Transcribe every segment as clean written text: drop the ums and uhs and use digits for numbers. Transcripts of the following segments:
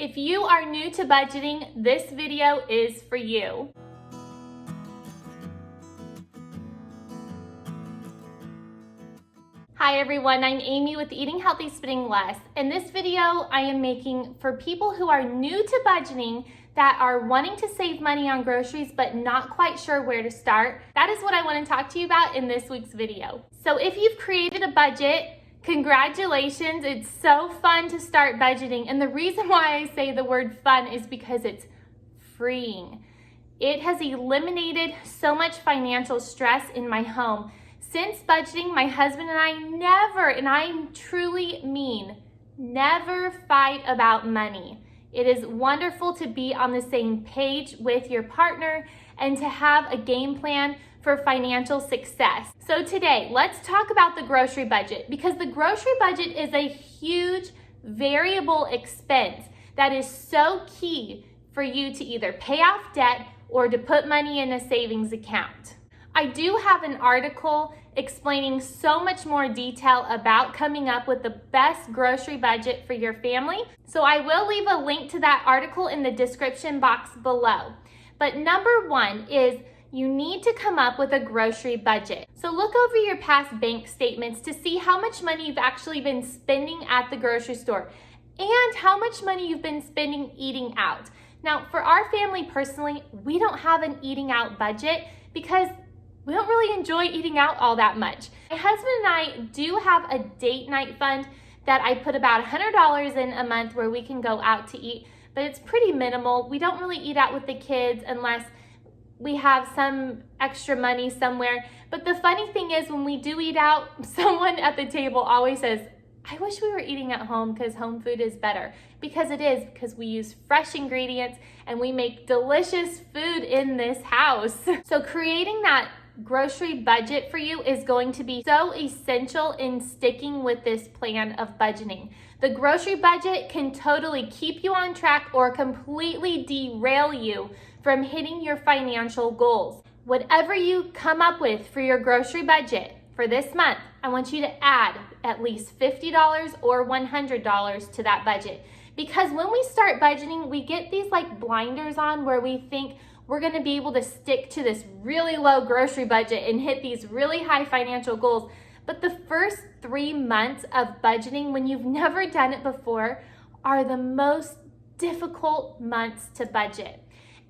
If you are new to budgeting, this video is for you. Hi everyone, I'm Amy with Eating Healthy, Spending Less. And this video I am making for people who are new to budgeting that are wanting to save money on groceries but not quite sure where to start. That is what I want to talk to you about in this week's video. So if you've created a budget, congratulations, it's so fun to start budgeting. And the reason why I say the word fun is because it's freeing. It has eliminated so much financial stress in my home. Since budgeting, my husband and I never, and I truly mean, never fight about money. It is wonderful to be on the same page with your partner and to have a game plan for financial success. So today, let's talk about the grocery budget, because the grocery budget is a huge variable expense that is so key for you to either pay off debt or to put money in a savings account. I do have an article explaining so much more detail about coming up with the best grocery budget for your family. So I will leave a link to that article in the description box below. But number one is you need to come up with a grocery budget. So look over your past bank statements to see how much money you've actually been spending at the grocery store and how much money you've been spending eating out. Now, for our family personally, we don't have an eating out budget because we don't really enjoy eating out all that much. My husband and I do have a date night fund that I put about $100 in a month where we can go out to eat, but it's pretty minimal. We don't really eat out with the kids unless we have some extra money somewhere. But the funny thing is when we do eat out, someone at the table always says, I wish we were eating at home because home food is better. Because it is, because we use fresh ingredients and we make delicious food in this house. So creating that grocery budget for you is going to be so essential in sticking with this plan of budgeting. The grocery budget can totally keep you on track or completely derail you from hitting your financial goals. Whatever you come up with for your grocery budget for this month, I want you to add at least $50 or $100 to that budget. Because when we start budgeting, we get these like blinders on where we think we're going to be able to stick to this really low grocery budget and hit these really high financial goals. But the first 3 months of budgeting, when you've never done it before, are the most difficult months to budget.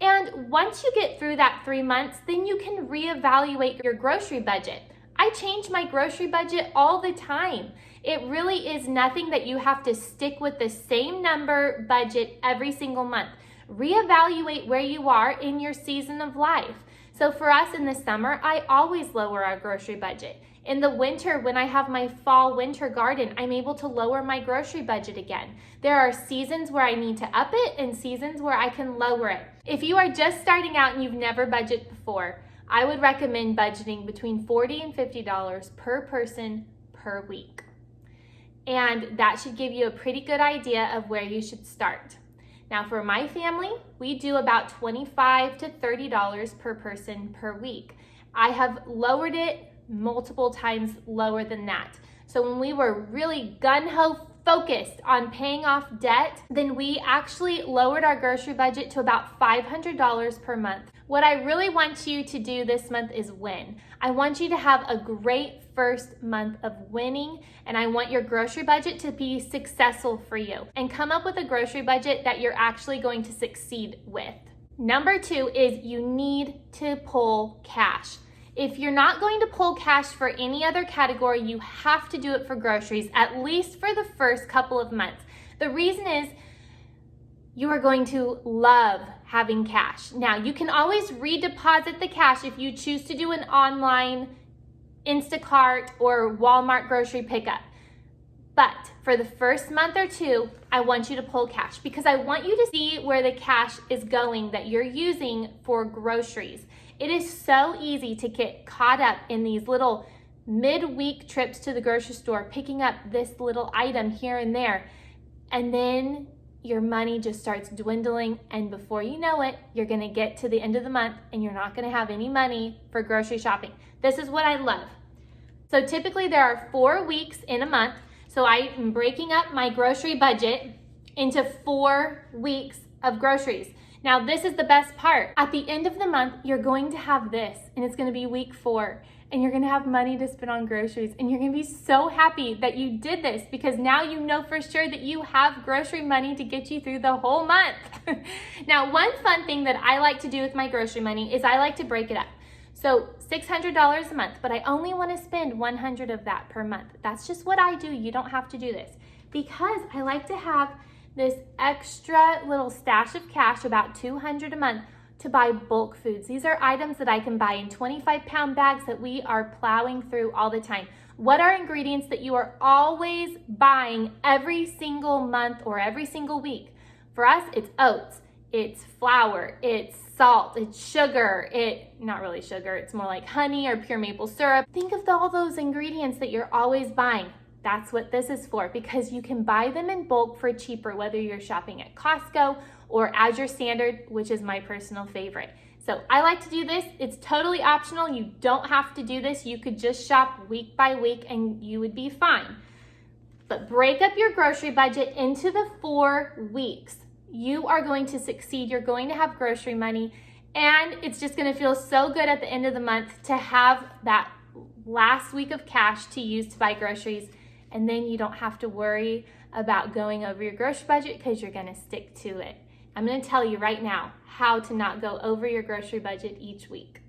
And once you get through that 3 months, then you can reevaluate your grocery budget. I change my grocery budget all the time. It really is nothing that you have to stick with the same number budget every single month. Reevaluate where you are in your season of life. So for us in the summer, I always lower our grocery budget. In the winter, when I have my fall-winter garden, I'm able to lower my grocery budget again. There are seasons where I need to up it and seasons where I can lower it. If you are just starting out and you've never budgeted before, I would recommend budgeting between $40 and $50 per person per week. And that should give you a pretty good idea of where you should start. Now for my family, we do about $25 to $30 per person per week. I have lowered it multiple times lower than that. So when we were really gung-ho focused on paying off debt, then we actually lowered our grocery budget to about $500 per month. What I really want you to do this month is win. I want you to have a great first month of winning, and I want your grocery budget to be successful for you. And come up with a grocery budget that you're actually going to succeed with. Number 2 is you need to pull cash. If you're not going to pull cash for any other category, you have to do it for groceries, at least for the first couple of months. The reason is you are going to love having cash. Now, you can always redeposit the cash if you choose to do an online Instacart or Walmart grocery pickup. But for the first month or 2, I want you to pull cash because I want you to see where the cash is going that you're using for groceries. It is so easy to get caught up in these little midweek trips to the grocery store, picking up this little item here and there, and then your money just starts dwindling, and before you know it, you're gonna get to the end of the month and you're not gonna have any money for grocery shopping. This is what I love. So typically there are 4 weeks in a month, so I am breaking up my grocery budget into 4 weeks of groceries. Now, this is the best part. At the end of the month, you're going to have this, and it's gonna be week 4, and you're gonna have money to spend on groceries, and you're gonna be so happy that you did this because now you know for sure that you have grocery money to get you through the whole month. Now, one fun thing that I like to do with my grocery money is I like to break it up. So $600 a month, but I only wanna spend 100 of that per month. That's just what I do. You don't have to do this because I like to have this extra little stash of cash, about $200 a month, to buy bulk foods. These are items that I can buy in 25-pound bags that we are plowing through all the time. What are ingredients that you are always buying every single month or every single week? For us, it's oats, it's flour, it's salt, it's sugar, not really sugar, it's more like honey or pure maple syrup. Think of all those ingredients that you're always buying. That's what this is for, because you can buy them in bulk for cheaper, whether you're shopping at Costco or as your standard, which is my personal favorite. So I like to do this. It's totally optional. You don't have to do this. You could just shop week by week and you would be fine. But break up your grocery budget into the 4 weeks. You are going to succeed. You're going to have grocery money, and it's just going to feel so good at the end of the month to have that last week of cash to use to buy groceries. And then you don't have to worry about going over your grocery budget because you're gonna stick to it. I'm gonna tell you right now how to not go over your grocery budget each week.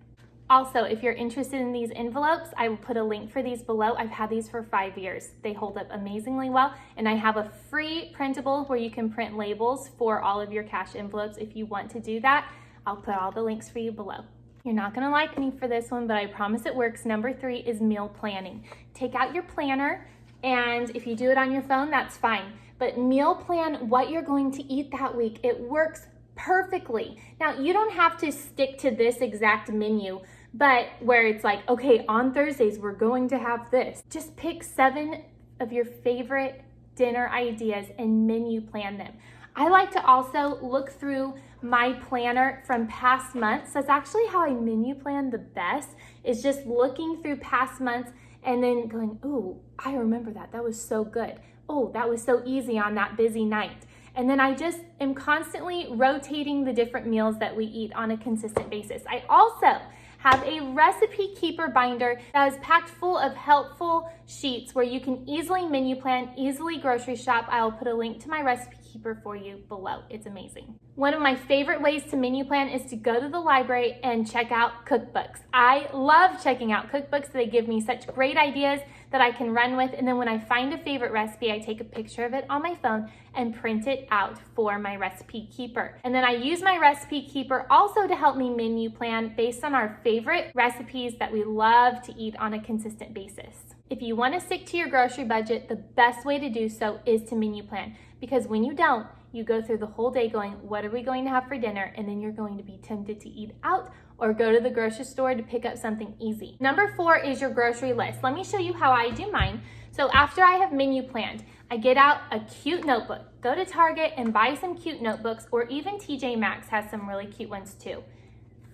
Also, if you're interested in these envelopes, I will put a link for these below. I've had these for 5 years. They hold up amazingly well, and I have a free printable where you can print labels for all of your cash envelopes if you want to do that. I'll put all the links for you below. You're not gonna like me for this one, but I promise it works. Number 3 is meal planning. Take out your planner, and if you do it on your phone, that's fine. But meal plan what you're going to eat that week. It works perfectly. Now, you don't have to stick to this exact menu, but where it's like, okay, on Thursdays, we're going to have this. Just pick 7 of your favorite dinner ideas and menu plan them. I like to also look through my planner from past months. That's actually how I menu plan the best, is just looking through past months and then going, oh, I remember that. That was so good. Oh, that was so easy on that busy night. And then I just am constantly rotating the different meals that we eat on a consistent basis. I also have a recipe keeper binder that is packed full of helpful sheets where you can easily menu plan, easily grocery shop. I will put a link to my recipe keeper for you below. It's amazing. One of my favorite ways to menu plan is to go to the library and check out cookbooks. I love checking out cookbooks. They give me such great ideas that I can run with. And then when I find a favorite recipe, I take a picture of it on my phone and print it out for my recipe keeper. And then I use my recipe keeper also to help me menu plan based on our favorite recipes that we love to eat on a consistent basis. If you want to stick to your grocery budget, the best way to do so is to menu plan, because when you don't, you go through the whole day going, what are we going to have for dinner? And then you're going to be tempted to eat out or go to the grocery store to pick up something easy. Number 4 is your grocery list. Let me show you how I do mine. So after I have menu planned, I get out a cute notebook. Go to Target and buy some cute notebooks, or even TJ Maxx has some really cute ones too.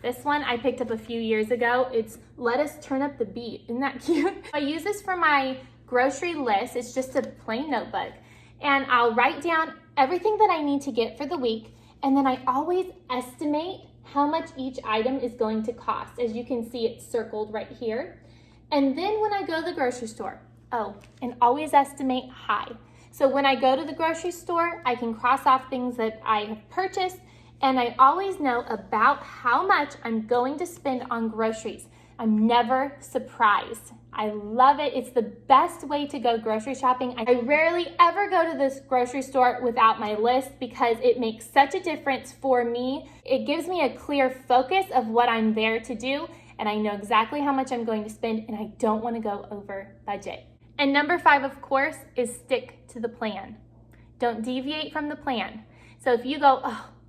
This one I picked up a few years ago. It's Let Us Turn Up the Beat. Isn't that cute? I use this for my grocery list. It's just a plain notebook. And I'll write down everything that I need to get for the week. And then I always estimate how much each item is going to cost. As you can see, it's circled right here. And then when I go to the grocery store, and always estimate high. So when I go to the grocery store, I can cross off things that I have purchased, and I always know about how much I'm going to spend on groceries. I'm never surprised. I love it. It's the best way to go grocery shopping. I rarely ever go to this grocery store without my list because it makes such a difference for me. It gives me a clear focus of what I'm there to do, and I know exactly how much I'm going to spend, and I don't want to go over budget. And number 5, of course, is stick to the plan. Don't deviate from the plan. So if you go,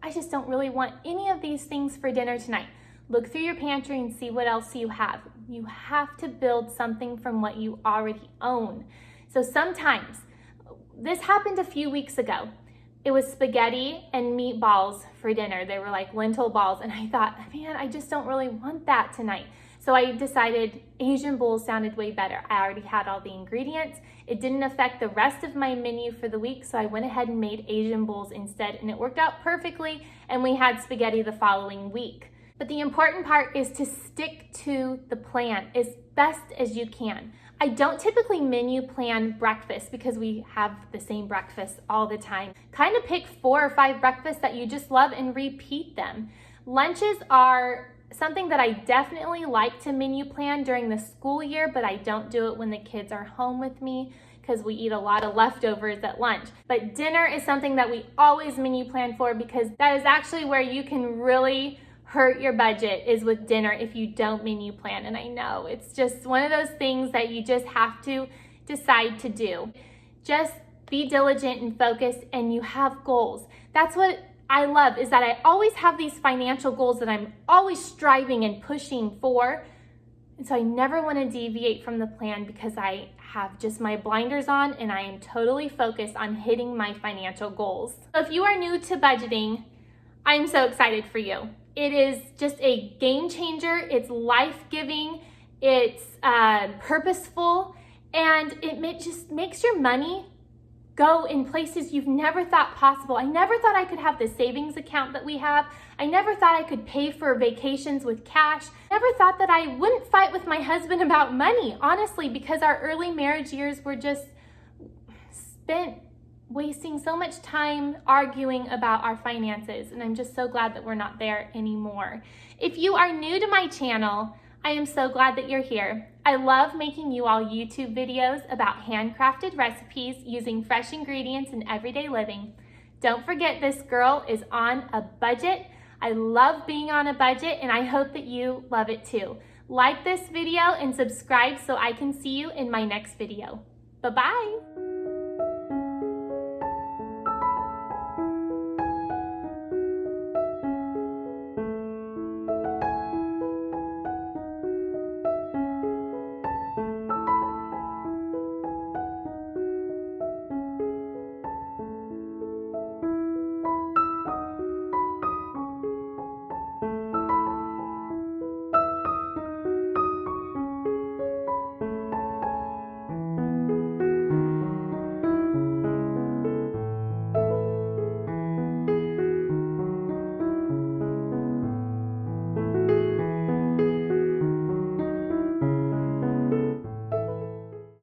I just don't really want any of these things for dinner tonight, look through your pantry and see what else you have. You have to build something from what you already own. So sometimes, this happened a few weeks ago. It was spaghetti and meatballs for dinner. They were like lentil balls, and I thought, man, I just don't really want that tonight. So So I decided Asian bowls sounded way better. I already had all the ingredients. It didn't affect the rest of my menu for the week, so I went ahead and made Asian bowls instead, and it worked out perfectly, and we had spaghetti the following week. But the important part is to stick to the plan as best as you can. I don't typically menu plan breakfast because we have the same breakfast all the time. Kind of pick 4 or 5 breakfasts that you just love and repeat them. Lunches are something that I definitely like to menu plan during the school year, but I don't do it when the kids are home with me because we eat a lot of leftovers at lunch. But dinner is something that we always menu plan for because that is actually where you can really hurt your budget, is with dinner if you don't menu plan. And I know it's just one of those things that you just have to decide to do. Just be diligent and focused, and you have goals. That's what I love, is that I always have these financial goals that I'm always striving and pushing for. And so I never want to deviate from the plan because I have just my blinders on and I am totally focused on hitting my financial goals. So if you are new to budgeting, I'm so excited for you. It is just a game changer. It's life-giving, it's purposeful, and it just makes your money go in places you've never thought possible. I never thought I could have the savings account that we have. I never thought I could pay for vacations with cash. Never thought that I wouldn't fight with my husband about money, honestly, because our early marriage years were just spent wasting so much time arguing about our finances, and I'm just so glad that we're not there anymore. If you are new to my channel, I am so glad that you're here. I love making you all YouTube videos about handcrafted recipes using fresh ingredients in everyday living. Don't forget, this girl is on a budget. I love being on a budget, and I hope that you love it too. Like this video and subscribe so I can see you in my next video. Bye-bye.